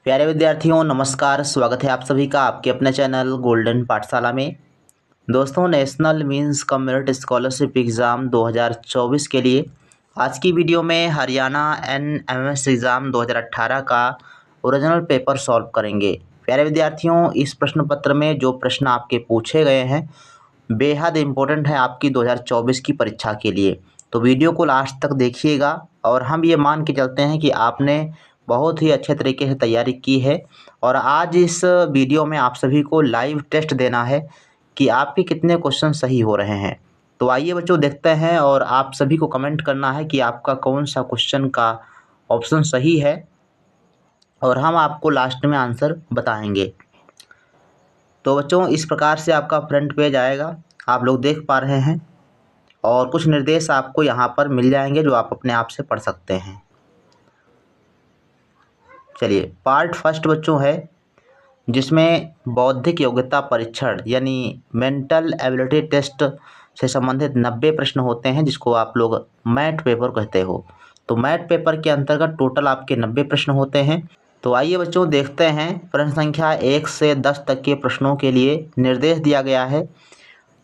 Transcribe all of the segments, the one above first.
प्यारे विद्यार्थियों नमस्कार। स्वागत है आप सभी का आपके अपने चैनल गोल्डन पाठशाला में। दोस्तों, national means cum merit scholarship exam 2024 के लिए आज की वीडियो में हरियाणा NMS एग्ज़ाम 2018 का ओरिजिनल पेपर सॉल्व करेंगे। प्यारे विद्यार्थियों, इस प्रश्न पत्र में जो प्रश्न आपके पूछे गए हैं बेहद इम्पोर्टेंट है आपकी 2024 की परीक्षा के लिए। तो वीडियो को लास्ट तक देखिएगा और हम ये मान के चलते हैं कि आपने बहुत ही अच्छे तरीके से तैयारी की है। और आज इस वीडियो में आप सभी को लाइव टेस्ट देना है कि आपके कितने क्वेश्चन सही हो रहे हैं। तो आइए बच्चों देखते हैं और आप सभी को कमेंट करना है कि आपका कौन सा क्वेश्चन का ऑप्शन सही है और हम आपको लास्ट में आंसर बताएंगे। तो बच्चों, इस प्रकार से आपका फ्रंट पेज आएगा, आप लोग देख पा रहे हैं, और कुछ निर्देश आपको यहाँ पर मिल जाएंगे जो आप अपने आप से पढ़ सकते हैं। चलिए, पार्ट फर्स्ट बच्चों है जिसमें बौद्धिक योग्यता परीक्षण यानी मेंटल एबिलिटी टेस्ट से संबंधित 90 प्रश्न होते हैं, जिसको आप लोग मैथ पेपर कहते हो। तो मैथ पेपर के अंतर्गत टोटल आपके 90 प्रश्न होते हैं। तो आइए बच्चों देखते हैं। प्रश्न संख्या 1 से 10 तक के प्रश्नों के लिए निर्देश दिया गया है।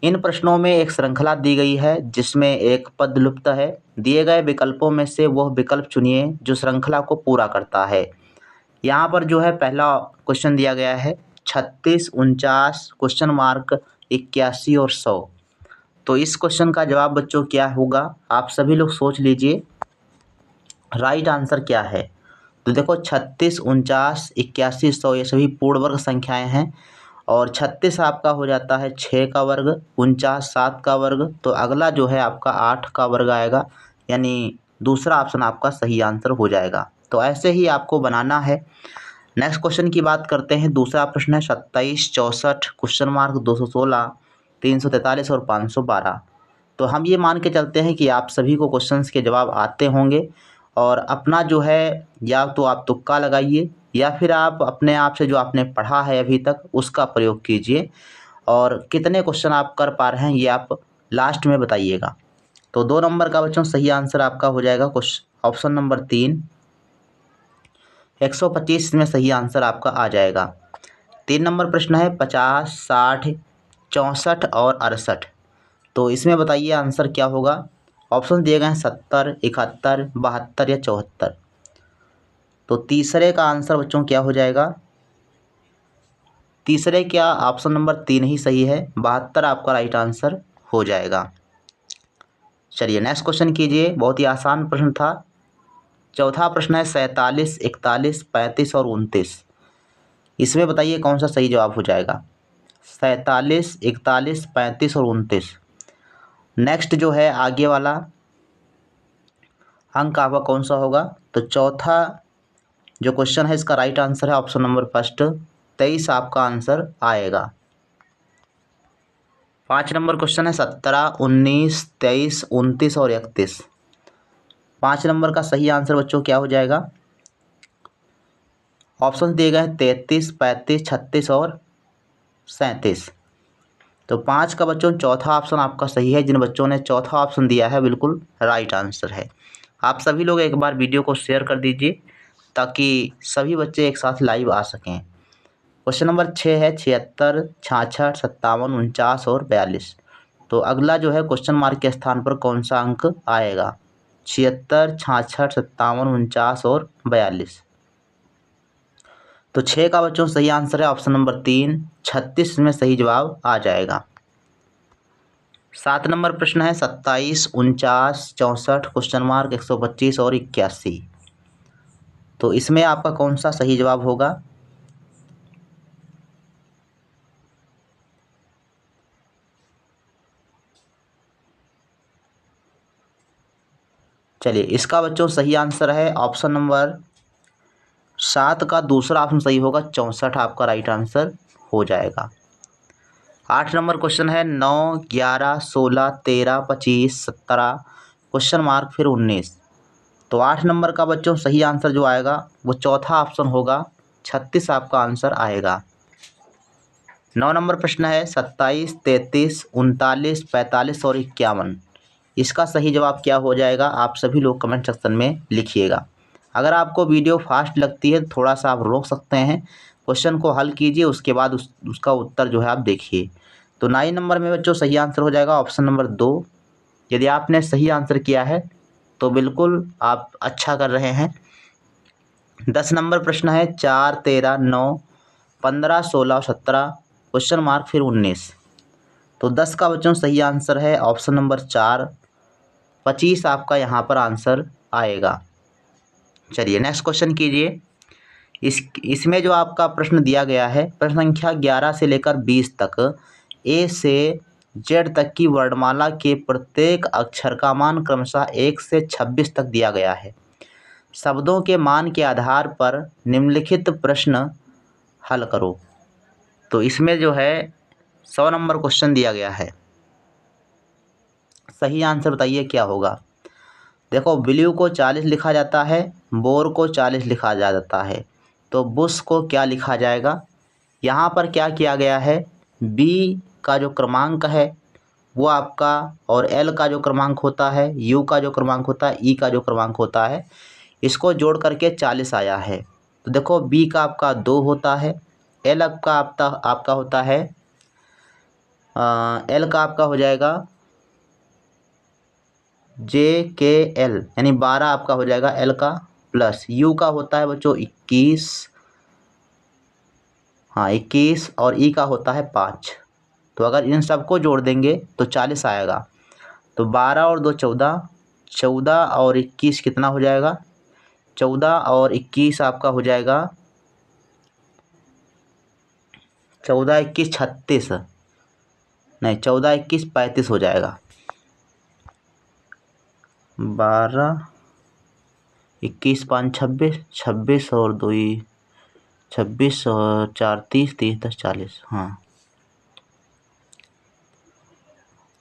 इन प्रश्नों में एक श्रृंखला दी गई है जिसमें एक पद लुप्त है। दिए गए विकल्पों में से वह विकल्प चुनिए जो श्रृंखला को पूरा करता है। यहाँ पर जो है पहला क्वेश्चन दिया गया है 36, 49, क्वेश्चन मार्क 81 और 100। तो इस क्वेश्चन का जवाब बच्चों क्या होगा, आप सभी लोग सोच लीजिए राइट आंसर क्या है। तो देखो 36, 49, 81, 100 ये सभी पूर्ण वर्ग संख्याएं हैं और 36 आपका हो जाता है 6 का वर्ग, 49 7 का वर्ग, तो अगला जो है आपका 8 का वर्ग आएगा, यानी दूसरा ऑप्शन आपका सही आंसर हो जाएगा। तो ऐसे ही आपको बनाना है। नेक्स्ट क्वेश्चन की बात करते हैं। दूसरा प्रश्न है 27, 64, क्वेश्चन मार्क 216, 343 और 512। तो हम ये मान के चलते हैं कि आप सभी को क्वेश्चंस के जवाब आते होंगे और अपना जो है या तो आप तुक्का लगाइए या फिर आप अपने आप से जो आपने पढ़ा है अभी तक उसका प्रयोग कीजिए। और कितने क्वेश्चन आप कर पा रहे हैं ये आप लास्ट में बताइएगा। तो 2 नंबर का बच्चों सही आंसर आपका हो जाएगा ऑप्शन नंबर 3, 125 में सही आंसर आपका आ जाएगा। 3 नंबर प्रश्न है 50, 60, 64 और 68। तो इसमें बताइए आंसर क्या होगा। ऑप्शन दिए गए हैं 70, 71, 72 या 74। तो तीसरे का आंसर बच्चों क्या हो जाएगा। तीसरे क्या ऑप्शन नंबर 3 ही सही है, 72 आपका राइट आंसर हो जाएगा। चलिए नेक्स्ट क्वेश्चन कीजिए, बहुत ही आसान प्रश्न था। चौथा प्रश्न है 47, 41, 35 और 29। इसमें बताइए कौन सा सही जवाब हो जाएगा। 47, 41, 35 और 29। नेक्स्ट जो है आगे वाला अंक आपका कौन सा होगा। तो चौथा जो क्वेश्चन है इसका राइट आंसर है ऑप्शन नंबर फर्स्ट, 23 आपका आंसर आएगा। 5 नंबर क्वेश्चन है 17, 19, 23, 29 और 31। 5 नंबर का सही आंसर बच्चों क्या हो जाएगा। ऑप्शन दिए गए हैं 33, 35, 36 और 37। तो 5 का बच्चों चौथा ऑप्शन आपका सही है। जिन बच्चों ने चौथा ऑप्शन दिया है बिल्कुल राइट आंसर है। आप सभी लोग एक बार वीडियो को शेयर कर दीजिए ताकि सभी बच्चे एक साथ लाइव आ सकें। क्वेश्चन नंबर 6 है 76, 66, 57, 49 और 42। तो अगला जो है क्वेश्चन मार्क के स्थान पर कौन सा अंक आएगा। 76, 66, 57, 49 और 42। तो 6 का बच्चों सही आंसर है ऑप्शन नंबर 3, 36 में सही जवाब आ जाएगा। 7 नंबर प्रश्न है 27, 49, 64, क्वेश्चन मार्क 125 और 81। तो इसमें आपका कौन सा सही जवाब होगा। चलिए, इसका बच्चों सही आंसर है ऑप्शन नंबर 7 का दूसरा ऑप्शन सही होगा, 64 आपका राइट आंसर हो जाएगा। 8 नंबर क्वेश्चन है 9, 11, 16, 13, 25, 17, क्वेश्चन मार्क फिर 19। तो 8 नंबर का बच्चों सही आंसर जो आएगा वो चौथा ऑप्शन होगा, 36 आपका आंसर आएगा। 9 नंबर प्रश्न है 27, 33, 39, 45 और 51। इसका सही जवाब क्या हो जाएगा, आप सभी लोग कमेंट सेक्शन में लिखिएगा। अगर आपको वीडियो फास्ट लगती है तो थोड़ा सा आप रोक सकते हैं, क्वेश्चन को हल कीजिए, उसके बाद उसका उत्तर जो है आप देखिए। तो 9 नंबर में बच्चों सही आंसर हो जाएगा ऑप्शन नंबर 2। यदि आपने सही आंसर किया है तो बिल्कुल आप अच्छा कर रहे हैं। 10 नंबर प्रश्न है 4, 13, 9, 15, 16 और 17 क्वेश्चन मार्क फिर 19। तो 10 का बच्चों सही आंसर है ऑप्शन नंबर 4। 25 आपका यहाँ पर आंसर आएगा। चलिए नेक्स्ट क्वेश्चन कीजिए। इसमें जो आपका प्रश्न दिया गया है, प्रश्न संख्या 11 से लेकर 20 तक ए से जेड तक की वर्णमाला के प्रत्येक अक्षर का मान क्रमशः 1 से 26 तक दिया गया है। शब्दों के मान के आधार पर निम्नलिखित प्रश्न हल करो। तो इसमें जो है 100 नंबर क्वेश्चन दिया गया है। सही आंसर बताइए क्या होगा। देखो, ब्लू को 40 लिखा जाता है, बोर को 40 लिखा जाता है, तो बुश को क्या लिखा जाएगा। यहाँ पर क्या किया गया है, बी का जो क्रमांक है वो आपका, और एल का जो क्रमांक होता है, यू का जो क्रमांक होता है, ई का जो क्रमांक होता है, इसको जोड़ करके 40 आया है। तो देखो, बी का आपका 2 होता है, एल का आपका होता है एल का आपका हो जाएगा JKL, यानी 12 आपका हो जाएगा एल का, प्लस यू का होता है बच्चों 21, हाँ 21, और ई का होता है 5। तो अगर इन सबको जोड़ देंगे तो 40 आएगा। तो 12 और 2 14, 14 और 21 कितना हो जाएगा, 14 और 21 आपका हो जाएगा 14, 21, 36, नहीं 14, 21, 35 हो जाएगा। 12, 21, 5, 26, 26 और 2 26 और 4 30, 30 10 40, हाँ।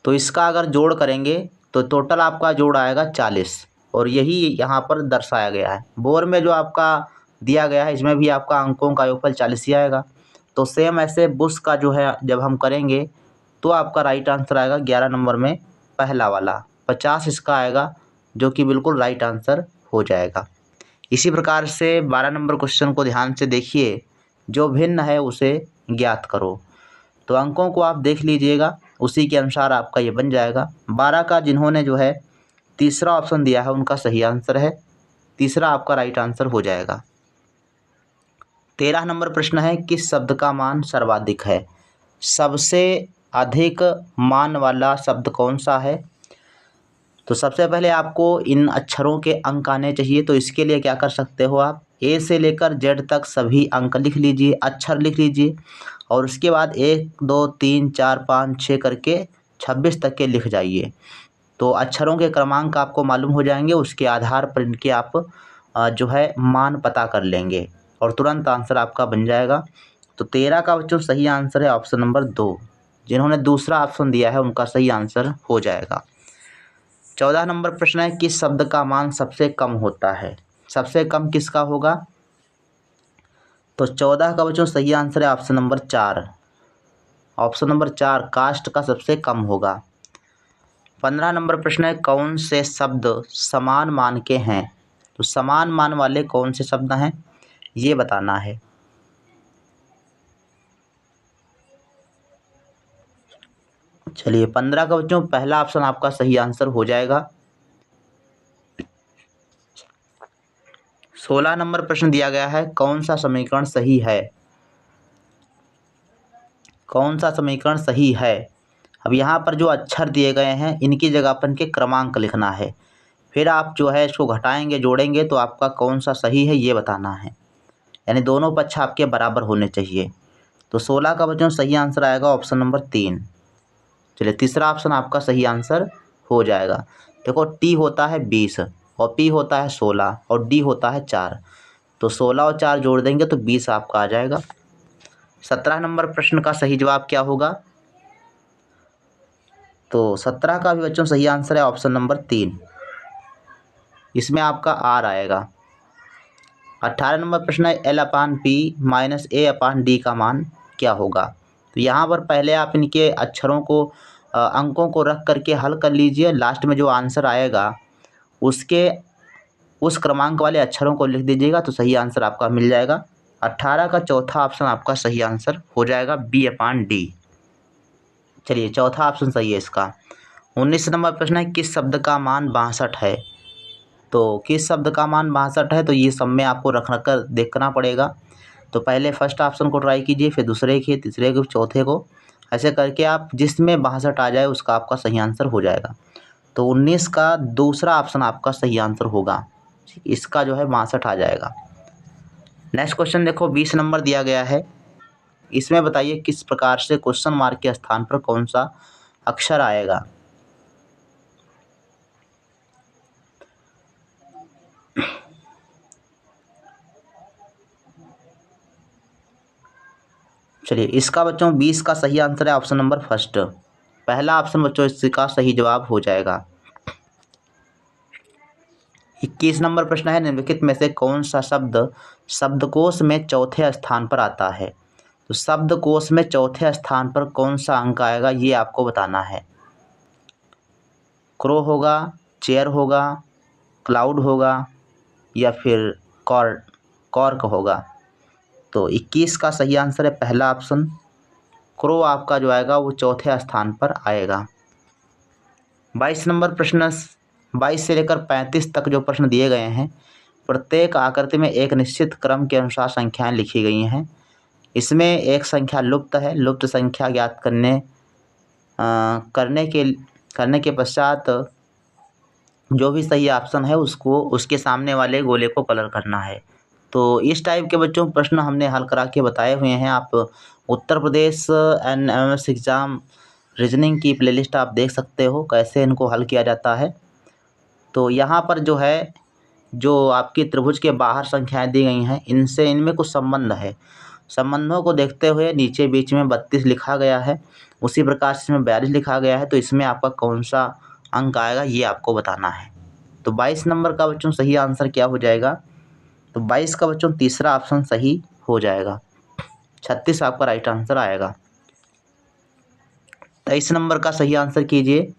तो इसका अगर जोड़ करेंगे तो टोटल आपका जोड़ आएगा 40, और यही यहाँ पर दर्शाया गया है। बोर में जो आपका दिया गया है इसमें भी आपका अंकों का योगफल 40 ही आएगा। तो सेम ऐसे बुश का जो है जब हम करेंगे तो आपका राइट आंसर आएगा 11 नंबर में पहला वाला, 50 इसका आएगा, जो कि बिल्कुल राइट आंसर हो जाएगा। इसी प्रकार से 12 नंबर क्वेश्चन को ध्यान से देखिए, जो भिन्न है उसे ज्ञात करो। तो अंकों को आप देख लीजिएगा, उसी के अनुसार आपका ये बन जाएगा। 12 का जिन्होंने जो है तीसरा ऑप्शन दिया है उनका सही आंसर है, तीसरा आपका राइट आंसर हो जाएगा। 13 नंबर प्रश्न है, किस शब्द का मान सर्वाधिक है। सबसे अधिक मान वाला शब्द कौन सा है। तो सबसे पहले आपको इन अक्षरों के अंक आने चाहिए। तो इसके लिए क्या कर सकते हो आप, ए से लेकर जेड तक सभी अंक लिख लीजिए, अक्षर लिख लीजिए, और उसके बाद 1 2 3 4 5 6 करके 26 तक के लिख जाइए। तो अक्षरों के क्रमांक आपको मालूम हो जाएंगे, उसके आधार पर इनके आप जो है मान पता कर लेंगे और तुरंत आंसर आपका बन जाएगा। तो 13 का बच्चों सही आंसर है ऑप्शन नंबर 2। जिन्होंने दूसरा ऑप्शन दिया है उनका सही आंसर हो जाएगा। 14 नंबर प्रश्न है, किस शब्द का मान सबसे कम होता है। सबसे कम किसका होगा। तो 14 का बच्चों सही आंसर है option number 4। Option number 4 cost का सबसे कम होगा। 15 नंबर प्रश्न है, कौन से शब्द समान मान के हैं। तो समान मान वाले कौन से शब्द हैं ये बताना है। चलिए 15 का बच्चों पहला ऑप्शन आपका सही आंसर हो जाएगा। 16 नंबर प्रश्न दिया गया है, कौन सा समीकरण सही है। कौन सा समीकरण सही है। अब यहाँ पर जो अक्षर दिए गए हैं इनकी जगह पर इनके क्रमांक लिखना है, फिर आप जो है इसको घटाएंगे जोड़ेंगे तो आपका कौन सा सही है ये बताना है, यानी दोनों पक्ष आपके बराबर होने चाहिए। तो 16 का बच्चों सही आंसर आएगा ऑप्शन नंबर 3। चलिए तीसरा ऑप्शन आपका सही आंसर हो जाएगा। देखो, टी होता है 20 और पी होता है 16 और डी होता है 4, तो 16 और 4 जोड़ देंगे तो 20 आपका आ जाएगा। 17 नंबर प्रश्न का सही जवाब क्या होगा। तो 17 का भी बच्चों सही आंसर है ऑप्शन नंबर 3, इसमें आपका आर आएगा। 18 नंबर प्रश्न है, L/P माइनस A/D का मान क्या होगा। तो यहाँ पर पहले आप इनके अक्षरों को अंकों को रख करके हल कर लीजिए, लास्ट में जो आंसर आएगा उसके उस क्रमांक वाले अक्षरों को लिख दीजिएगा तो सही आंसर आपका मिल जाएगा। 18 का चौथा ऑप्शन आपका सही आंसर हो जाएगा B/D। चलिए चौथा ऑप्शन सही है इसका। 19 नंबर प्रश्न है, किस शब्द का मान 62 है? तो किस शब्द का मान 62 है, तो ये सब में आपको रख कर देखना पड़ेगा। तो पहले फर्स्ट ऑप्शन को ट्राई कीजिए, फिर दूसरे के, तीसरे को, चौथे को, ऐसे करके आप जिसमें 62 आ जाए उसका आपका सही आंसर हो जाएगा। तो 19 का दूसरा ऑप्शन आपका सही आंसर होगा, इसका जो है 62 आ जाएगा। नेक्स्ट क्वेश्चन देखो, 20 नंबर दिया गया है। इसमें बताइए किस प्रकार से क्वेश्चन मार्क के स्थान पर कौन सा अक्षर आएगा। चलिए इसका बच्चों 20 का सही आंसर है ऑप्शन नंबर फर्स्ट, पहला ऑप्शन बच्चों इसका सही जवाब हो जाएगा। 21 नंबर प्रश्न है, निम्नलिखित में से कौन सा शब्द शब्दकोश में चौथे स्थान पर आता है? तो शब्दकोश में चौथे स्थान पर कौन सा अंक आएगा ये आपको बताना है। क्रो होगा, चेयर होगा, क्लाउड होगा या फिर कॉर्क होगा। तो 21 का सही आंसर है पहला ऑप्शन, क्रो आपका जो आएगा वो चौथे स्थान पर आएगा। 22 नंबर प्रश्न, 22 से लेकर 35 तक जो प्रश्न दिए गए हैं, प्रत्येक आकृति में एक निश्चित क्रम के अनुसार संख्याएं लिखी गई हैं। इसमें एक संख्या लुप्त है, लुप्त संख्या ज्ञात करने के पश्चात जो भी सही ऑप्शन है उसको उसके सामने वाले गोले को कलर करना है। तो इस टाइप के बच्चों प्रश्न हमने हल करा के बताए हुए हैं। आप Uttar Pradesh NMS exam reasoning की प्लेलिस्ट आप देख सकते हो कैसे इनको हल किया जाता है। तो यहाँ पर जो है, जो आपकी त्रिभुज के बाहर संख्याएं दी गई हैं, इनमें कुछ संबंध है। संबंधों को देखते हुए नीचे बीच में 32 लिखा गया है, उसी प्रकार से इसमें 42 लिखा गया है। तो इसमें आपका कौन सा अंक आएगा ये आपको बताना है। तो 22 नंबर का बच्चों सही आंसर क्या हो जाएगा? तो 22 का बच्चों तीसरा ऑप्शन सही हो जाएगा। 36 आपका राइट आंसर आएगा। 23 नंबर का सही आंसर कीजिए।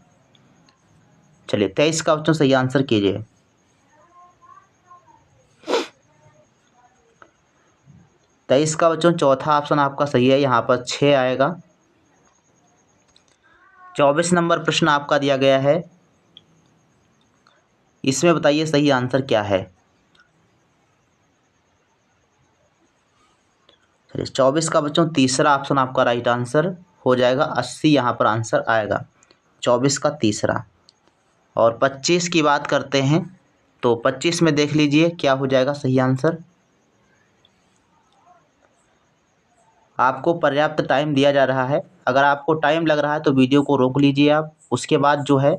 चलिए 23 का बच्चों सही आंसर कीजिए। 23 का बच्चों चौथा ऑप्शन आपका सही है, यहाँ पर 6 आएगा। 24 नंबर प्रश्न आपका दिया गया है, इसमें बताइए सही आंसर क्या है। चलिए 24 का बच्चों तीसरा ऑप्शन आपका राइट आंसर हो जाएगा। 80 यहाँ पर आंसर आएगा 24 का तीसरा। और 25 की बात करते हैं, तो 25 में देख लीजिए क्या हो जाएगा सही आंसर। आपको पर्याप्त टाइम दिया जा रहा है, अगर आपको टाइम लग रहा है तो वीडियो को रोक लीजिए आप, उसके बाद जो है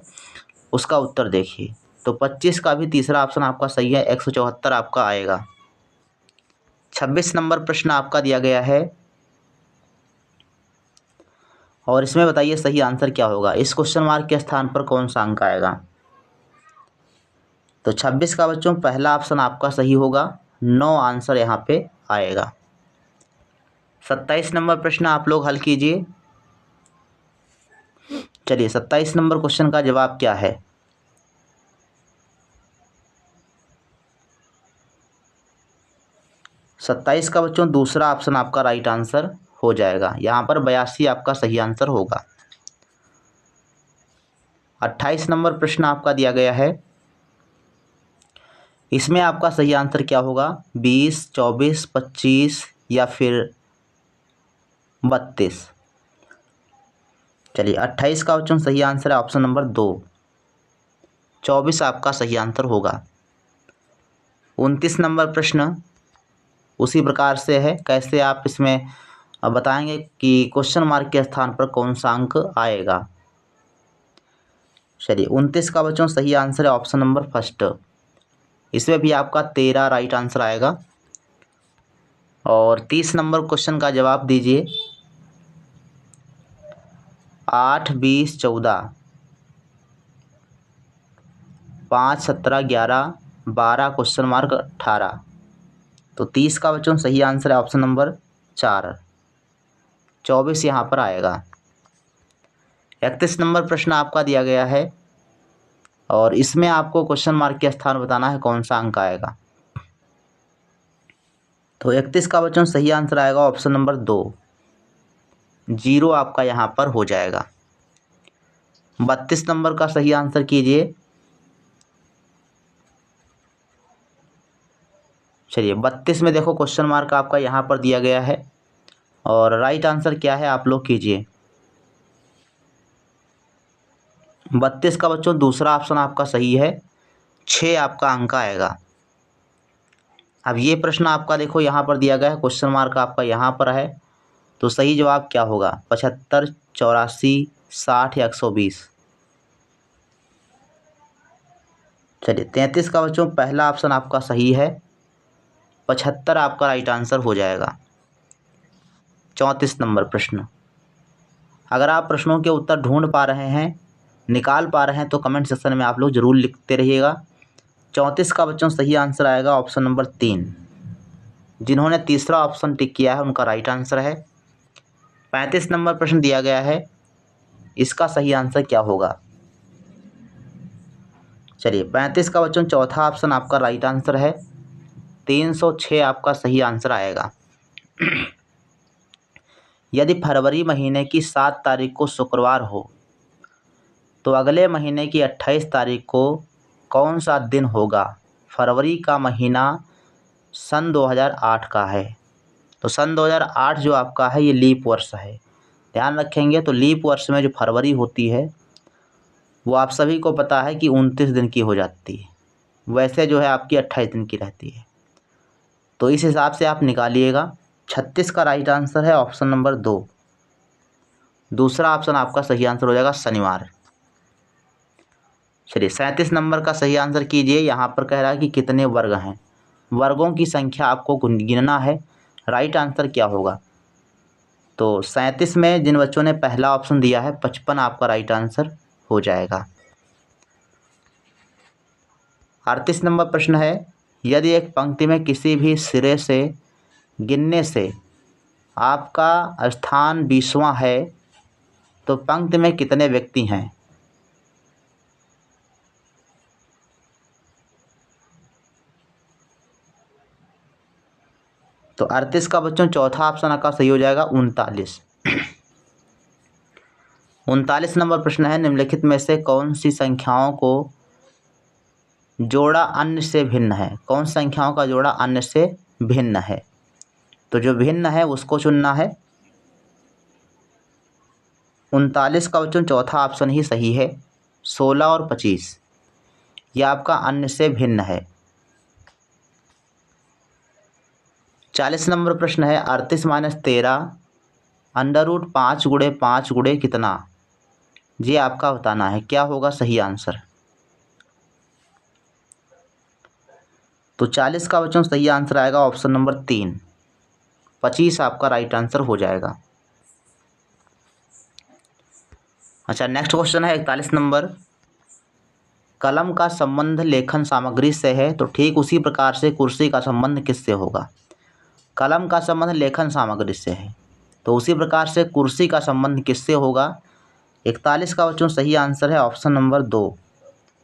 उसका उत्तर देखिए। तो 25 का भी तीसरा ऑप्शन आपका सही है, 174 आपका आएगा। 26 नंबर प्रश्न आपका दिया गया है और इसमें बताइए सही आंसर क्या होगा। इस क्वेश्चन मार्क के स्थान पर कौन सा अंक आएगा? तो 26 का बच्चों पहला ऑप्शन आपका सही होगा, 9 आंसर यहाँ पे आएगा। 27 नंबर प्रश्न आप लोग हल कीजिए। चलिए 27 नंबर क्वेश्चन का जवाब क्या है? सत्ताईस का बच्चों दूसरा ऑप्शन आपका राइट आंसर हो जाएगा, यहाँ पर 82 आपका सही आंसर होगा। 28 नंबर प्रश्न आपका दिया गया है, इसमें आपका सही आंसर क्या होगा? 20, 24, 25 या फिर 32। चलिए 28 का बच्चों सही आंसर है ऑप्शन नंबर 2, 24 आपका सही आंसर होगा। 29 नंबर प्रश्न उसी प्रकार से है, कैसे आप इसमें बताएंगे कि क्वेश्चन मार्क के स्थान पर कौन सा अंक आएगा। चलिए 29 का बच्चों सही आंसर है ऑप्शन नंबर फर्स्ट, इसमें भी आपका 13 राइट आंसर आएगा। और 30 नंबर क्वेश्चन का जवाब दीजिए। 8, 20, 14, 5, 17, 11, 12 क्वेश्चन मार्क 18। तो 30 का बच्चों सही आंसर है ऑप्शन नंबर 4, 24 यहाँ पर आएगा। 31 नंबर प्रश्न आपका दिया गया है और इसमें आपको क्वेश्चन मार्क के स्थान बताना है कौन सा अंक आएगा। तो 31 का बच्चों सही आंसर आएगा ऑप्शन नंबर 2, 0 आपका यहाँ पर हो जाएगा। 32 नंबर का सही आंसर कीजिए। चलिए 32 में देखो क्वेश्चन मार्क आपका यहाँ पर दिया गया है और राइट आंसर क्या है आप लोग कीजिए। 32 का बच्चों दूसरा ऑप्शन आपका सही है, 6 आपका अंक आएगा। अब ये प्रश्न आपका देखो यहाँ पर दिया गया है, क्वेश्चन मार्क आपका यहाँ पर है, तो सही जवाब क्या होगा? 75, 84, 60 या 120? चलिए 33 का बच्चों पहला ऑप्शन आपका सही है, 75 आपका राइट आंसर हो जाएगा। 34 नंबर प्रश्न। अगर आप प्रश्नों के उत्तर ढूंढ पा रहे हैं, निकाल पा रहे हैं, तो कमेंट सेक्शन में आप लोग ज़रूर लिखते रहिएगा। 34 का बच्चों सही आंसर आएगा ऑप्शन नंबर 3। जिन्होंने तीसरा ऑप्शन टिक किया है उनका राइट आंसर है। 35 नंबर प्रश्न दिया गया है, इसका सही आंसर क्या होगा? चलिए 35 का बच्चों चौथा ऑप्शन आपका राइट आंसर है, 306 आपका सही आंसर आएगा। यदि फरवरी महीने की 7 तारीख को शुक्रवार हो तो अगले महीने की 28 तारीख को कौन सा दिन होगा? फरवरी का महीना सन 2008 का है, तो सन 2008 जो आपका है ये लीप वर्ष है, ध्यान रखेंगे। तो लीप वर्ष में जो फरवरी होती है वो आप सभी को पता है कि 29 दिन की हो जाती है, वैसे जो है आपकी 28 दिन की रहती है। तो इस हिसाब से आप निकालिएगा। 36 का राइट आंसर है ऑप्शन नंबर 2, दूसरा ऑप्शन आपका सही आंसर हो जाएगा शनिवार। चलिए 37 नंबर का सही आंसर कीजिए। यहाँ पर कह रहा है कि कितने वर्ग हैं, वर्गों की संख्या आपको गिनना है, राइट आंसर क्या होगा? तो 37 में जिन बच्चों ने पहला ऑप्शन दिया है 55 आपका राइट आंसर हो जाएगा। 38 नंबर प्रश्न है, यदि एक पंक्ति में किसी भी सिरे से गिनने से आपका स्थान 20वां है तो पंक्ति में कितने व्यक्ति हैं? तो 38 का बच्चों चौथा ऑप्शन आपका सही हो जाएगा 39। 39 नंबर प्रश्न है, निम्नलिखित में से कौन सी संख्याओं को जोड़ा अन्य से भिन्न है? कौन सी संख्याओं का जोड़ा अन्य से भिन्न है? तो जो भिन्न है उसको चुनना है। 39 का बच्चों चौथा ऑप्शन ही सही है, 16 और 25 यह आपका अन्य से भिन्न है। 40 नंबर प्रश्न है, 38 माइनस 13 √5 गुणे 5 गुणे कितना? ये आपका बताना है, क्या होगा सही आंसर? तो 40 का बच्चों सही आंसर आएगा ऑप्शन नंबर 3, 25 आपका राइट आंसर हो जाएगा। अच्छा नेक्स्ट क्वेश्चन है 41 नंबर, कलम का संबंध लेखन सामग्री से है तो ठीक उसी प्रकार से कुर्सी का संबंध किससे होगा? कलम का संबंध लेखन सामग्री से है तो उसी प्रकार से कुर्सी का संबंध किससे होगा? 41 का बच्चों सही आंसर है ऑप्शन नंबर 2,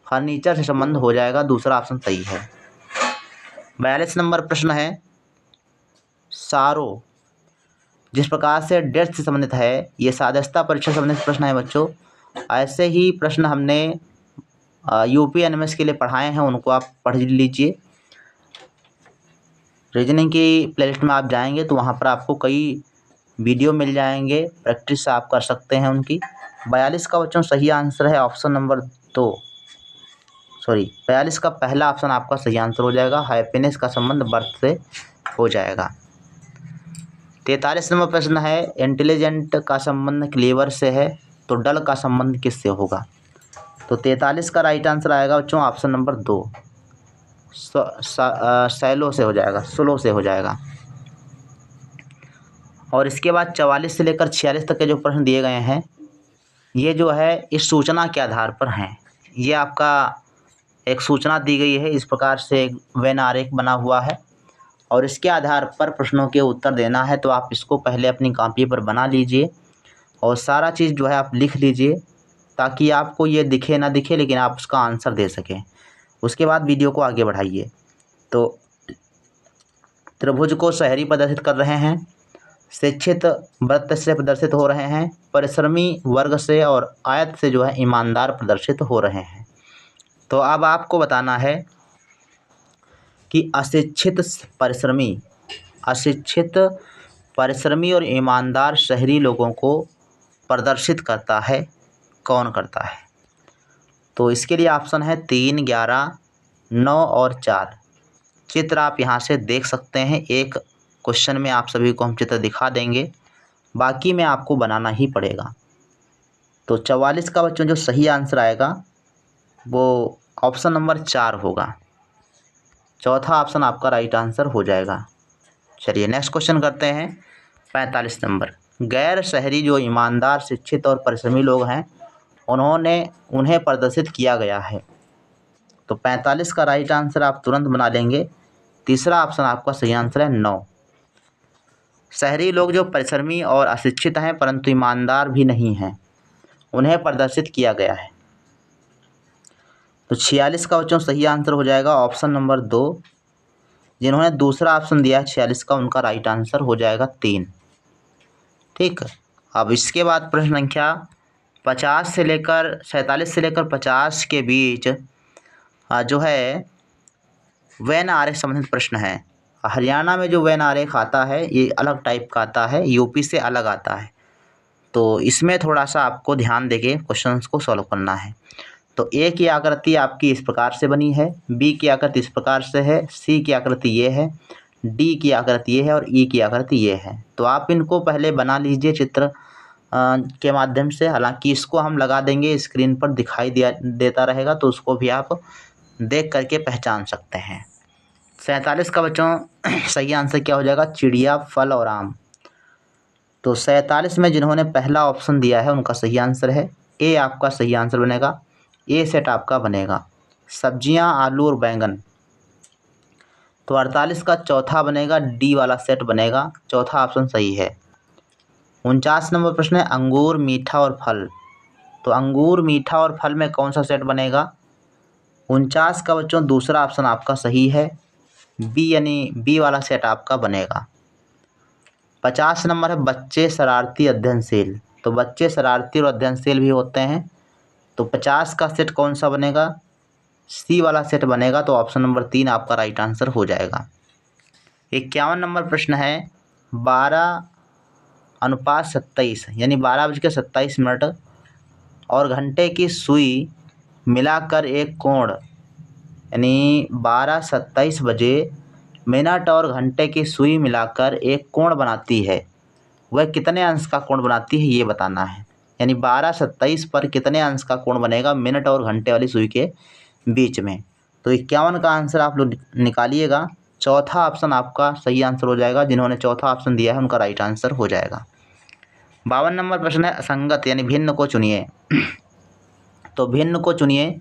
फर्नीचर से संबंध हो जाएगा, दूसरा ऑप्शन सही है। 42 नंबर प्रश्न है, सारो जिस प्रकार से डेट से संबंधित है, ये सादस्ता परीक्षा से संबंधित प्रश्न है बच्चों। ऐसे ही प्रश्न हमने यूपी एनएमएस के लिए पढ़ाए हैं, उनको आप पढ़ लीजिए। रीजनिंग की प्लेलिस्ट में आप जाएंगे तो वहाँ पर आपको कई वीडियो मिल जाएंगे, प्रैक्टिस आप कर सकते हैं उनकी। 42 का बच्चों सही आंसर है ऑप्शन नंबर 2, 42 का पहला ऑप्शन आपका सही आंसर हो जाएगा, हैप्पीनेस का संबंध बर्थ से हो जाएगा। 43 नंबर प्रश्न है, इंटेलिजेंट का संबंध क्लेवर से है तो डल का संबंध किससे होगा? तो 43 का राइट आंसर आएगा बच्चों ऑप्शन नंबर 2, सैलो से हो जाएगा, स्लो से हो जाएगा। और इसके बाद 44 से लेकर 46 तक के जो प्रश्न दिए गए हैं ये जो है इस सूचना के आधार पर हैं। ये आपका एक सूचना दी गई है, इस प्रकार से एक वेन आरेख बना हुआ है और इसके आधार पर प्रश्नों के उत्तर देना है। तो आप इसको पहले अपनी कॉपी पर बना लीजिए और सारा चीज़ जो है आप लिख लीजिए ताकि आपको ये दिखे ना दिखे लेकिन आप उसका आंसर दे सकें। उसके बाद वीडियो को आगे बढ़ाइए। तो त्रिभुज को शहरी प्रदर्शित कर रहे हैं, शिक्षित वृत्त से प्रदर्शित हो रहे हैं, परिश्रमी वर्ग से और आयत से जो है ईमानदार प्रदर्शित हो रहे हैं। तो अब आपको बताना है कि अशिक्षित परिश्रमी और ईमानदार शहरी लोगों को प्रदर्शित करता है, कौन करता है? तो इसके लिए ऑप्शन है 3, 11, 9 और 4। चित्र आप यहाँ से देख सकते हैं। एक क्वेश्चन में आप सभी को हम चित्र दिखा देंगे, बाकी में आपको बनाना ही पड़ेगा। तो 44 का बच्चों जो सही आंसर आएगा वो ऑप्शन नंबर 4 होगा। चौथा ऑप्शन आपका राइट आंसर हो जाएगा। चलिए नेक्स्ट क्वेश्चन करते हैं। 45 नंबर, गैर शहरी जो ईमानदार, शिक्षित और परिश्रमी लोग हैं उन्हें प्रदर्शित किया गया है। तो 45 का राइट आंसर आप तुरंत बना लेंगे। तीसरा ऑप्शन आपका सही आंसर है 9। शहरी लोग जो परिश्रमी और अशिक्षित हैं परंतु ईमानदार भी नहीं हैं, उन्हें प्रदर्शित किया गया है। तो 46 का बच्चों सही आंसर हो जाएगा ऑप्शन नंबर 2। जिन्होंने दूसरा ऑप्शन दिया है 46 का, उनका राइट आंसर हो जाएगा 3। ठीक। अब इसके बाद प्रश्न संख्या 47 से लेकर 50 के बीच जो है वैन आरेख संबंधित प्रश्न है। हरियाणा में जो वैन आरेख आता है ये अलग टाइप का आता है, यूपी से अलग आता है। तो इसमें थोड़ा सा आपको ध्यान देके क्वेश्चंस को सॉल्व करना है। तो ए की आकृति आपकी इस प्रकार से बनी है, बी की आकृति इस प्रकार से है, सी की आकृति ये है, डी की आकृति ये है और ई की आकृति ये है। तो आप इनको पहले बना लीजिए चित्र के माध्यम से। हालांकि इसको हम लगा देंगे, स्क्रीन पर दिखाई देता रहेगा, तो उसको भी आप देख करके पहचान सकते हैं। 47 का बच्चों सही आंसर क्या हो जाएगा? चिड़िया, फल और आम। तो 47 में जिन्होंने पहला ऑप्शन दिया है उनका सही आंसर है ए। आपका सही आंसर बनेगा ए सेट आपका बनेगा, सब्जियां, आलू और बैंगन। तो 48 का चौथा बनेगा डी वाला सेट बनेगा, चौथा ऑप्शन सही है। 49 नंबर प्रश्न है अंगूर, मीठा और फल। तो अंगूर, मीठा और फल में कौन सा सेट बनेगा? 49 का बच्चों दूसरा ऑप्शन आपका सही है, बी यानी बी वाला सेट आपका बनेगा। 50 नंबर है बच्चे शरारती अध्ययनशील। तो बच्चे शरारती और अध्ययनशील भी होते हैं। तो 50 का सेट कौन सा बनेगा? सी वाला सेट बनेगा। तो ऑप्शन नंबर 3 आपका राइट आंसर हो जाएगा। 51 नंबर प्रश्न है 12:27 यानी 12:27 और घंटे की सुई मिलाकर एक कोण, यानी 12:27 बजे मिनट और घंटे की सुई मिलाकर एक कोण बनाती है। वह कितने अंश का कोण बनाती है ये बताना है। यानी 12:27 पर कितने अंश का कोण बनेगा मिनट और घंटे वाली सुई के बीच में। तो 51 का आंसर आप लोग निकालिएगा। चौथा ऑप्शन आपका सही आंसर हो जाएगा। जिन्होंने चौथा ऑप्शन दिया है उनका राइट आंसर हो जाएगा। 52 नंबर प्रश्न है असंगत यानी भिन्न को चुनिए। तो भिन्न को चुनिए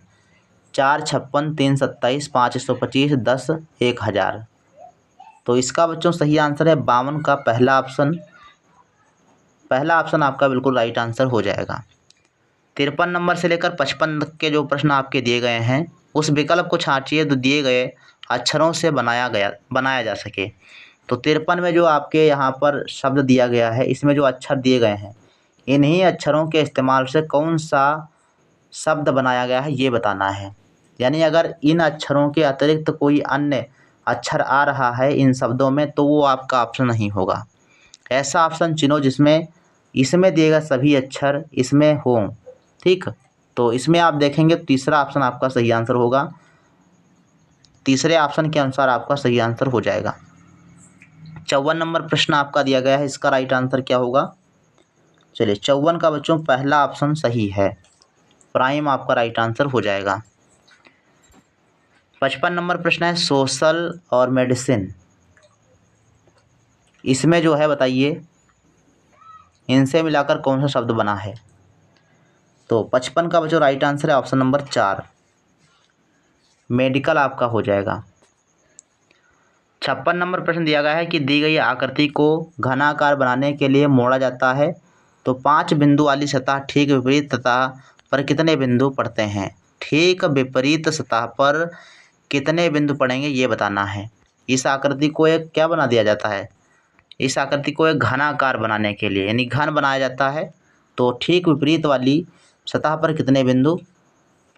4, 56, 3, 27, 5, 125, 10, 1000। तो इसका बच्चों सही आंसर है 52 का पहला ऑप्शन आपका बिल्कुल राइट आंसर हो जाएगा। 53 नंबर से लेकर 55 के जो प्रश्न आपके दिए गए हैं उस विकल्प को छांटिए जो दिए गए अक्षरों से बनाया जा सके। तो 53 में जो आपके यहाँ पर शब्द दिया गया है, इसमें जो अक्षर दिए गए हैं इन्हीं अक्षरों के इस्तेमाल से कौन सा शब्द बनाया गया है ये बताना है। यानी अगर इन अक्षरों के अतिरिक्त कोई अन्य अक्षर आ रहा है इन शब्दों में तो वो आपका ऑप्शन नहीं होगा। ऐसा ऑप्शन चुनो जिसमें इसमें दिए गए सभी अक्षर इसमें हों। ठीक। तो इसमें आप देखेंगे तीसरा ऑप्शन आपका सही आंसर होगा। तीसरे ऑप्शन के अनुसार आपका सही आंसर हो जाएगा। 54 नंबर प्रश्न आपका दिया गया है, इसका राइट आंसर क्या होगा? चलिए 54 का बच्चों पहला ऑप्शन सही है, प्राइम आपका राइट आंसर हो जाएगा। 55 नंबर प्रश्न है सोशल और मेडिसिन। इसमें जो है बताइए इनसे मिलाकर कौन सा शब्द बना है? तो 55 का बच्चों राइट आंसर है ऑप्शन नंबर 4, मेडिकल आपका हो जाएगा। 56 नंबर प्रश्न दिया गया है कि दी गई आकृति को घनाकार बनाने के लिए मोड़ा जाता है। तो 5 बिंदु वाली सतह ठीक विपरीत तथा पर कितने बिंदु पड़ते हैं। ठीक विपरीत सतह पर कितने बिंदु पड़ेंगे ये बताना है। इस आकृति को एक क्या बना दिया जाता है, इस आकृति को एक घनाकार बनाने के लिए यानी घन बनाया जाता है, तो ठीक विपरीत वाली सतह पर कितने बिंदु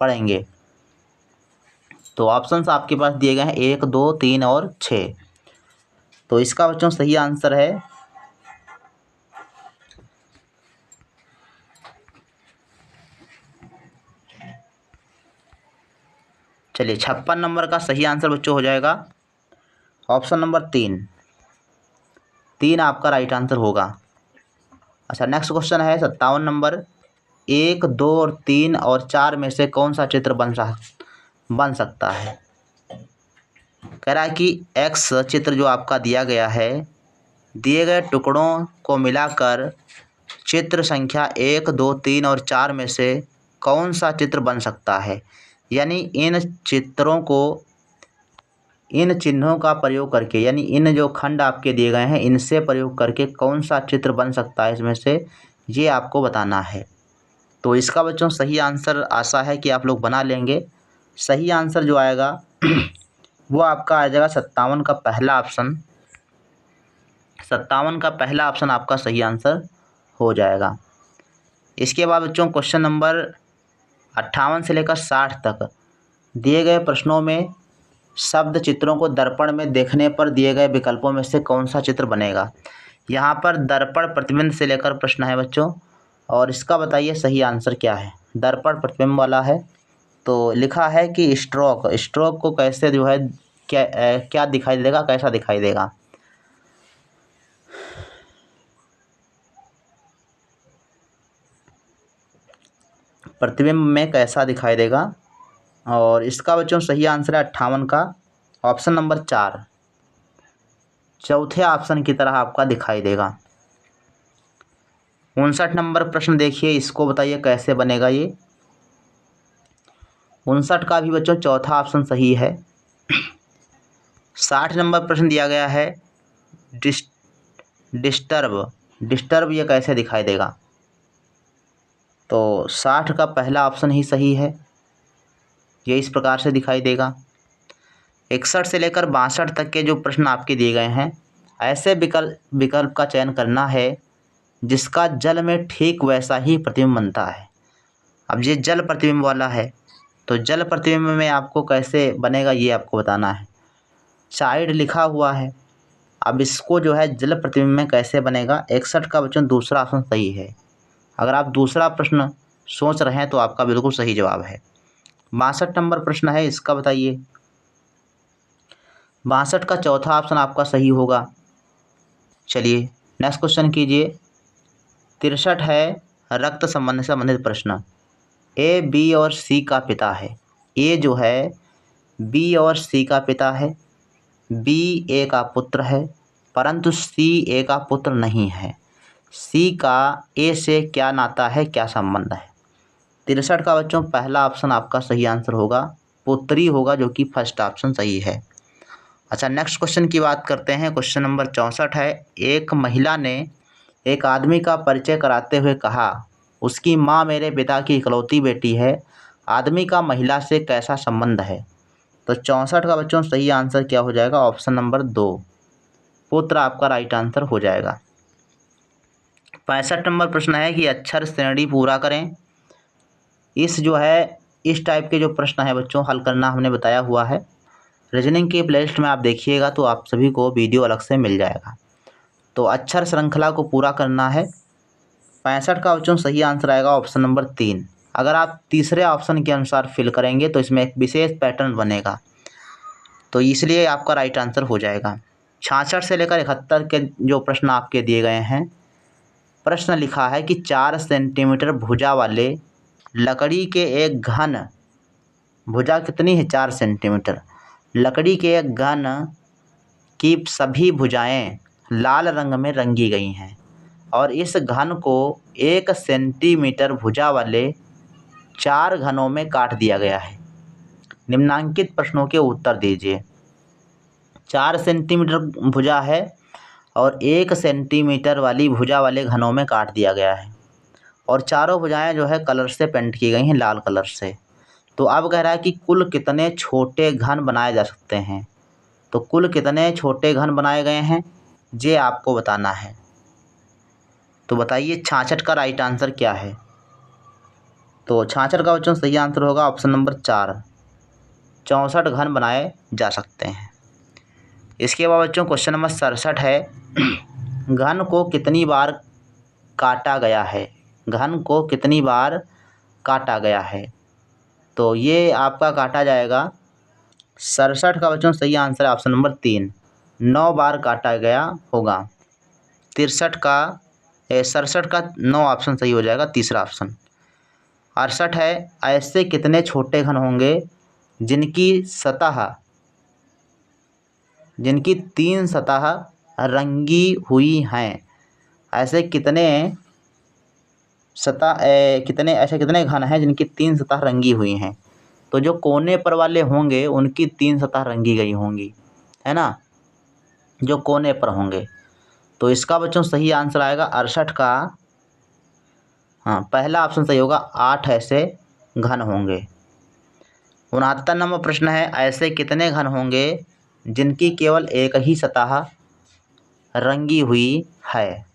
पड़ेंगे। तो ऑप्शंस आपके पास दिए गए हैं 1, 2, 3 और 6। तो इसका बच्चों सही आंसर है चलिए 56 नंबर का सही आंसर बच्चों हो जाएगा ऑप्शन नंबर 3। 3 आपका राइट आंसर होगा। अच्छा नेक्स्ट क्वेश्चन है 57 नंबर। 1, 2 और 3 और 4 में से कौन सा चित्र बन सकता है। कह रहा है कि एक्स चित्र जो आपका दिया गया है, दिए गए टुकड़ों को मिलाकर चित्र संख्या 1, 2, 3 और 4 में से कौन सा चित्र बन सकता है। यानी इन चित्रों को, इन चिन्हों का प्रयोग करके, यानी इन जो खंड आपके दिए गए हैं इनसे प्रयोग करके कौन सा चित्र बन सकता है इसमें से, ये आपको बताना है। तो इसका बच्चों सही आंसर आशा है कि आप लोग बना लेंगे। सही आंसर जो आएगा वो आपका आ जाएगा 57 का पहला ऑप्शन। 57 का पहला ऑप्शन आपका सही आंसर हो जाएगा। इसके बाद बच्चों क्वेश्चन नंबर 58 से लेकर 60 तक दिए गए प्रश्नों में शब्द चित्रों को दर्पण में देखने पर दिए गए विकल्पों में से कौन सा चित्र बनेगा। यहाँ पर दर्पण प्रतिबिंब से लेकर प्रश्न है बच्चों, और इसका बताइए सही आंसर क्या है। दर्पण प्रतिबिंब वाला है, तो लिखा है कि स्ट्रोक को कैसे जो है क्या दिखाई देगा, कैसा दिखाई देगा। प्रतिबिंब में कैसा दिखाई देगा, और इसका बच्चों सही आंसर है 58 का ऑप्शन नंबर 4, चौथे ऑप्शन की तरह आपका दिखाई देगा। 59 नंबर प्रश्न देखिए, इसको बताइए कैसे बनेगा ये। 59 का भी बच्चों चौथा ऑप्शन सही है। 60 नंबर प्रश्न दिया गया है डिस्टर्ब ये कैसे दिखाई देगा। तो 60 का पहला ऑप्शन ही सही है, ये इस प्रकार से दिखाई देगा। 61 से लेकर 62 तक के जो प्रश्न आपके दिए गए हैं, ऐसे विकल्प का चयन करना है जिसका जल में ठीक वैसा ही प्रतिबिंब बनता है। अब ये जल प्रतिबिंब वाला है, तो जल प्रतिबिंब में आपको कैसे बनेगा ये आपको बताना है। साइड लिखा हुआ है, अब इसको जो है जल प्रतिबिंब में कैसे बनेगा। 61 का बच्चों दूसरा ऑप्शन सही है। अगर आप दूसरा प्रश्न सोच रहे हैं तो आपका बिल्कुल सही जवाब है। 62 नंबर प्रश्न है, इसका बताइए। 62 का चौथा ऑप्शन आपका सही होगा। चलिए नेक्स्ट क्वेश्चन कीजिए। 63 है रक्त संबंध से संबंधित प्रश्न। ए बी और सी का पिता है। ए जो है बी और सी का पिता है, बी ए का पुत्र है, परंतु सी ए का पुत्र नहीं है। सी का ए से क्या नाता है, क्या संबंध है। 63 का बच्चों पहला ऑप्शन आपका सही आंसर होगा, पुत्री होगा, जो कि फर्स्ट ऑप्शन सही है। अच्छा नेक्स्ट क्वेश्चन की बात करते हैं। क्वेश्चन नंबर 64 है। एक महिला ने एक आदमी का परिचय कराते हुए कहा, उसकी माँ मेरे पिता की इकलौती बेटी है। आदमी का महिला से कैसा संबंध है। तो 64 का बच्चों सही आंसर क्या हो जाएगा, ऑप्शन नंबर 2, पुत्र आपका राइट आंसर हो जाएगा। 65 नंबर प्रश्न है कि अक्षर श्रेणी पूरा करें। इस टाइप के जो प्रश्न है बच्चों हल करना हमने बताया हुआ है। रीजनिंग के प्लेलिस्ट में आप देखिएगा तो आप सभी को वीडियो अलग से मिल जाएगा। तो अक्षर श्रृंखला को पूरा करना है। 65 का बच्चों सही आंसर आएगा ऑप्शन नंबर 3। अगर आप तीसरे ऑप्शन के अनुसार फिल करेंगे तो इसमें एक विशेष पैटर्न बनेगा, तो इसलिए आपका राइट आंसर हो जाएगा। 66 से लेकर 71 के जो प्रश्न आपके दिए गए हैं, प्रश्न लिखा है कि 4 सेंटीमीटर भुजा वाले लकड़ी के एक घन, भुजा कितनी है 4 सेंटीमीटर, लकड़ी के एक घन की सभी भुजाएं लाल रंग में रंगी गई हैं, और इस घन को 1 सेंटीमीटर भुजा वाले 4 घनों में काट दिया गया है। निम्नांकित प्रश्नों के उत्तर दीजिए। 4 सेंटीमीटर भुजा है और 1 सेंटीमीटर वाली भुजा वाले घनों में काट दिया गया है, और चारों भुजाएं जो है कलर से पेंट की गई हैं, लाल कलर से। तो अब कह रहा है कि कुल कितने छोटे घन बनाए जा सकते हैं। तो कुल कितने छोटे घन बनाए गए हैं ये आपको बताना है। तो बताइए 66 का राइट आंसर क्या है। तो 66 का बच्चों सही आंसर होगा ऑप्शन नंबर 4, 64 घन बनाए जा सकते हैं। इसके बाद बच्चों क्वेश्चन नंबर 67 है, घन को कितनी बार काटा गया है। घन को कितनी बार काटा गया है। तो ये आपका काटा जाएगा 67 का बच्चों सही आंसर है ऑप्शन नंबर 3, 9 बार काटा गया होगा। 67 का 9 ऑप्शन सही हो जाएगा, तीसरा ऑप्शन। 68 है, ऐसे कितने छोटे घन होंगे जिनकी 3 सतह रंगी हुई हैं। ऐसे कितने कितने घन हैं जिनकी 3 सतह रंगी हुई हैं। तो जो कोने पर वाले होंगे उनकी 3 सतह रंगी गई होंगी, है ना, जो कोने पर होंगे। तो इसका बच्चों सही आंसर आएगा 68 का, हाँ पहला ऑप्शन सही होगा, 8 ऐसे घन होंगे। 69 नंबर प्रश्न है, ऐसे कितने घन होंगे जिनकी केवल एक ही सतह रंगी हुई है।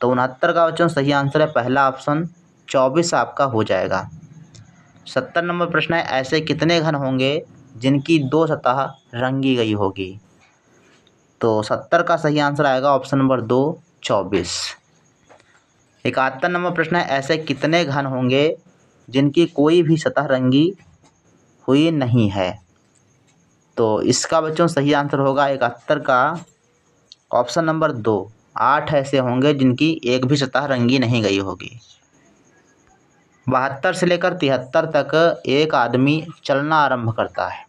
तो 69 का बच्चों सही आंसर है पहला ऑप्शन, 24 आपका हो जाएगा। 70 नंबर प्रश्न है, ऐसे कितने घन होंगे जिनकी 2 सतह रंगी गई होगी। तो 70 का सही आंसर आएगा ऑप्शन नंबर 2, 24। 71 नंबर प्रश्न है, ऐसे कितने घन होंगे जिनकी कोई भी सतह रंगी हुई नहीं है। तो इसका बच्चों सही आंसर होगा 71 का ऑप्शन नंबर 2, 8 ऐसे होंगे जिनकी एक भी सतह रंगी नहीं गई होगी। 72 से लेकर 73 तक एक आदमी चलना आरंभ करता है।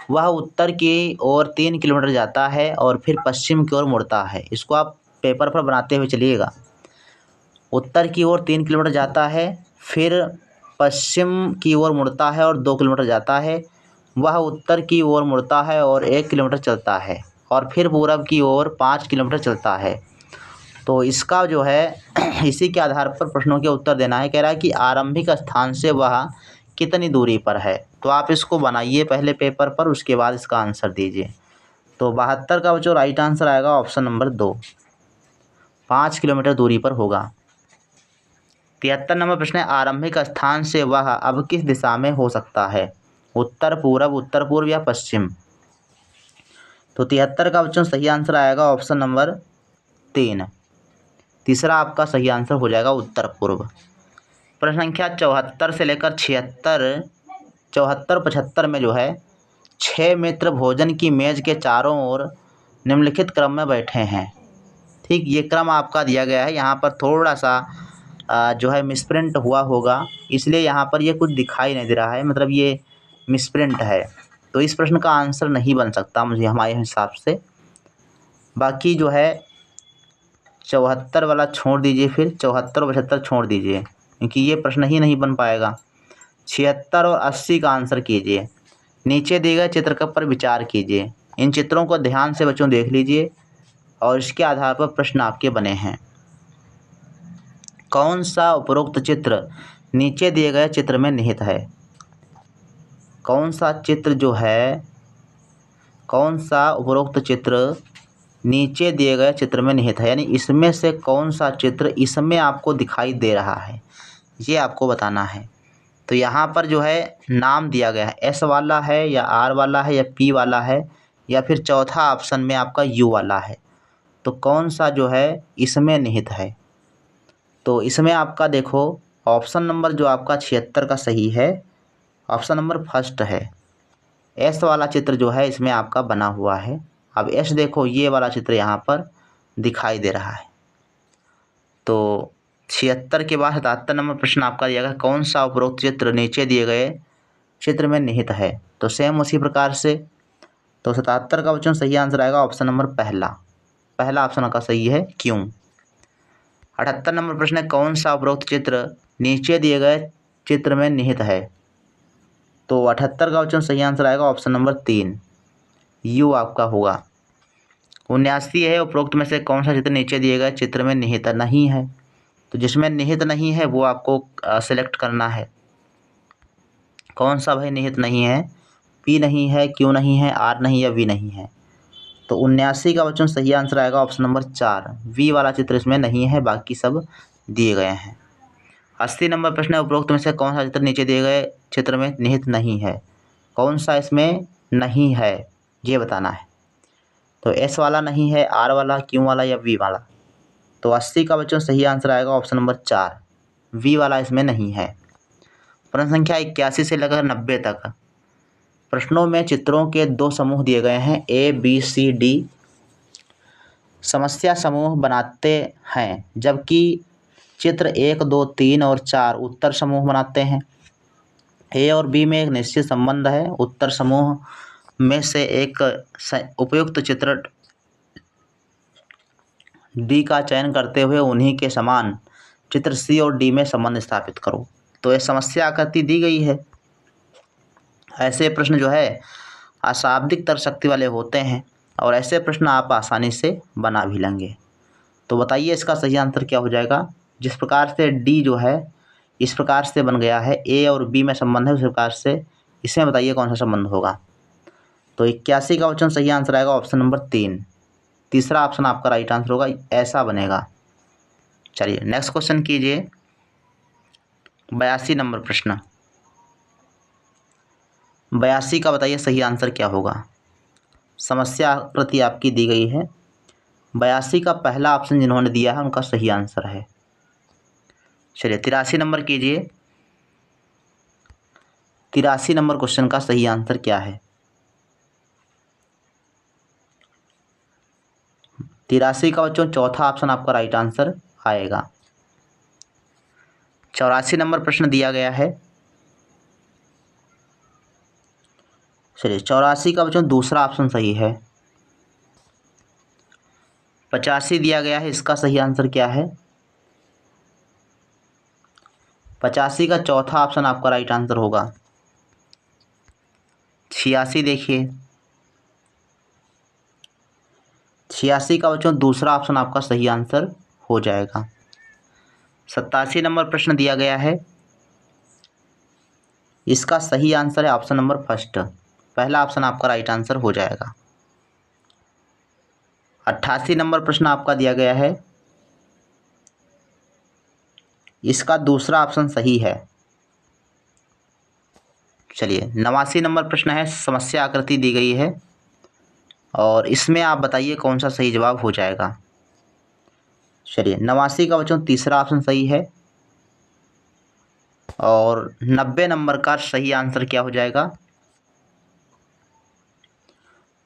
वह उत्तर की ओर 3 किलोमीटर जाता है और फिर पश्चिम की ओर मुड़ता है। इसको आप पेपर पर बनाते हुए चलिएगा। उत्तर की ओर 3 किलोमीटर जाता है, फिर पश्चिम की ओर मुड़ता है और 2 किलोमीटर जाता है। वह उत्तर की ओर मुड़ता है और 1 किलोमीटर चलता है और फिर पूरब की ओर 5 किलोमीटर चलता है। तो इसका जो है इसी के आधार पर प्रश्नों के उत्तर देना है। कह रहा है कि आरंभिक स्थान से वह कितनी दूरी पर है। तो आप इसको बनाइए पहले पेपर पर, उसके बाद इसका आंसर दीजिए। तो 72 का जो राइट आंसर आएगा ऑप्शन नंबर 2, 5 किलोमीटर दूरी पर होगा। 73 नंबर प्रश्न है, आरंभिक स्थान से वह अब किस दिशा में हो सकता है, उत्तर पूर्व या पश्चिम। तो 73 का बच्चों सही आंसर आएगा ऑप्शन नंबर 3, तीसरा आपका सही आंसर हो जाएगा उत्तर पूर्व। प्रश्न संख्या 74 से लेकर 76, 74-75 में जो है 6 मित्र भोजन की मेज के चारों ओर निम्नलिखित क्रम में बैठे हैं। ठीक, ये क्रम आपका दिया गया है। यहाँ पर थोड़ा सा जो है मिसप्रिंट हुआ होगा, इसलिए यहाँ पर ये कुछ दिखाई नहीं दे रहा है, मतलब ये मिसप्रिंट है। तो इस प्रश्न का आंसर नहीं बन सकता मुझे हमारे हिसाब से। बाकी जो है 74 वाला छोड़ दीजिए, फिर 74 और 75 छोड़ दीजिए क्योंकि ये प्रश्न ही नहीं बन पाएगा। 76 और 80 का आंसर कीजिए। नीचे दिए गए चित्र पर विचार कीजिए। इन चित्रों को ध्यान से बच्चों देख लीजिए और इसके आधार पर प्रश्न आपके बने हैं। कौन सा उपरोक्त चित्र नीचे दिए गए चित्र में निहित है। कौन सा उपरोक्त चित्र नीचे दिए गए चित्र में निहित है, यानी इसमें से कौन सा चित्र इसमें आपको दिखाई दे रहा है, ये आपको बताना है। तो यहाँ पर जो है नाम दिया गया है, एस वाला है या आर वाला है या पी वाला है या फिर चौथा ऑप्शन में आपका यू वाला है। तो कौन सा जो है इसमें निहित है। तो इसमें आपका देखो ऑप्शन नंबर जो आपका 76 का सही है, ऑप्शन नंबर फर्स्ट है। एस वाला चित्र जो है इसमें आपका बना हुआ है। अब एस देखो, ये वाला चित्र यहाँ पर दिखाई दे रहा है। तो 76 के बाद 77 नंबर प्रश्न आपका दिया गया, कौन सा उपरोक्त चित्र नीचे दिए गए चित्र में निहित है। तो सेम उसी प्रकार से। तो 77 का बच्चों सही आंसर आएगा ऑप्शन नंबर पहला ऑप्शन का सही है, क्यों। 78 नंबर प्रश्न है, कौन सा उपरोक्त चित्र नीचे दिए गए चित्र में निहित है। तो 78 का बच्चों सही आंसर आएगा ऑप्शन नंबर 3, यू आपका होगा। 79 है, उपरोक्त में से कौन सा चित्र नीचे दिए गए चित्र में निहित नहीं है। तो जिसमें निहित नहीं है वो आपको सिलेक्ट करना है। कौन सा भाई निहित नहीं है? पी नहीं है, क्यू नहीं है, आर नहीं, या वी नहीं है। तो 79 का बच्चों सही आंसर आएगा ऑप्शन नंबर 4। वी वाला चित्र इसमें नहीं है, बाकी सब दिए गए हैं। 80 नंबर प्रश्न है, उपरोक्त में से कौन सा चित्र नीचे दिए गए चित्र में निहित नहीं है? कौन सा इसमें नहीं है ये बताना है। तो एस वाला नहीं है, आर वाला, क्यू वाला, या वी वाला। तो 80 का बच्चों सही आंसर आएगा ऑप्शन नंबर 4, वी वाला इसमें नहीं है। प्रश्न संख्या 81 से लेकर 90 तक प्रश्नों में चित्रों के 2 समूह दिए गए हैं, ए बी सी डी। समस्या समूह बनाते हैं, जबकि चित्र 1, 2, 3 और 4 उत्तर समूह बनाते हैं। ए और बी में एक निश्चित संबंध है। उत्तर समूह में से एक उपयुक्त चित्र डी का चयन करते हुए उन्हीं के समान चित्र सी और डी में संबंध स्थापित करो। तो ये समस्या आकृति दी गई है। ऐसे प्रश्न जो है अशाब्दिक तर्क शक्ति वाले होते हैं और ऐसे प्रश्न आप आसानी से बना भी लेंगे। तो बताइए इसका सही आंसर क्या हो जाएगा। जिस प्रकार से डी जो है इस प्रकार से बन गया है, ए और बी में संबंध है, उस प्रकार से इसमें बताइए कौन सा संबंध होगा। तो 81 का ऑप्शन सही आंसर आएगा ऑप्शन नंबर 3। तीसरा ऑप्शन आपका राइट आंसर होगा, ऐसा बनेगा। चलिए नेक्स्ट क्वेश्चन कीजिए। 82 नंबर प्रश्न। 82 का बताइए सही आंसर क्या होगा। समस्या प्रति आपकी दी गई है। 82 का पहला ऑप्शन जिन्होंने दिया है उनका सही आंसर है। चलिए 83 नंबर कीजिए। 83 नंबर क्वेश्चन का सही आंसर क्या है। 83 का बच्चों चौथा ऑप्शन आपका राइट आंसर आएगा। 84 नंबर प्रश्न दिया गया है। चलिए 84 का बच्चों दूसरा ऑप्शन सही है। 85 दिया गया है, इसका सही आंसर क्या है। 85 का चौथा ऑप्शन आपका राइट आंसर होगा। 86 देखिए, 86 का बच्चों दूसरा ऑप्शन आपका सही आंसर हो जाएगा। 87 नंबर प्रश्न दिया गया है, इसका सही आंसर है ऑप्शन नंबर फर्स्ट, पहला ऑप्शन आपका राइट आंसर हो जाएगा। 88 नंबर प्रश्न आपका दिया गया है, इसका दूसरा ऑप्शन सही है। चलिए 89 नंबर प्रश्न है, समस्या आकृति दी गई है और इसमें आप बताइए कौन सा सही जवाब हो जाएगा। चलिए 89 का बच्चों तीसरा ऑप्शन सही है और 90 नंबर का सही आंसर क्या हो जाएगा।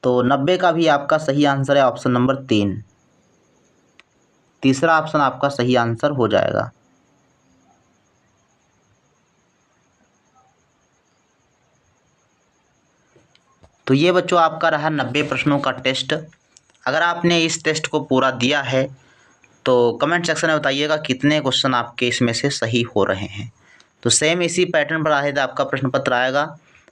तो 90 का भी आपका सही आंसर है ऑप्शन नंबर 3, तीसरा ऑप्शन आपका सही आंसर हो जाएगा। तो ये बच्चों आपका रहा 90 प्रश्नों का टेस्ट। अगर आपने इस टेस्ट को पूरा दिया है तो कमेंट सेक्शन में बताइएगा कितने क्वेश्चन आपके इसमें से सही हो रहे हैं। तो सेम इसी पैटर्न पर आए आपका प्रश्न पत्र आएगा।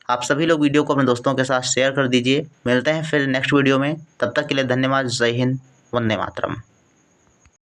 आप सभी लोग वीडियो को अपने दोस्तों के साथ शेयर कर दीजिए। मिलते हैं फिर नेक्स्ट वीडियो में, तब तक के लिए धन्यवाद। जय हिंद, वंदे मातरम।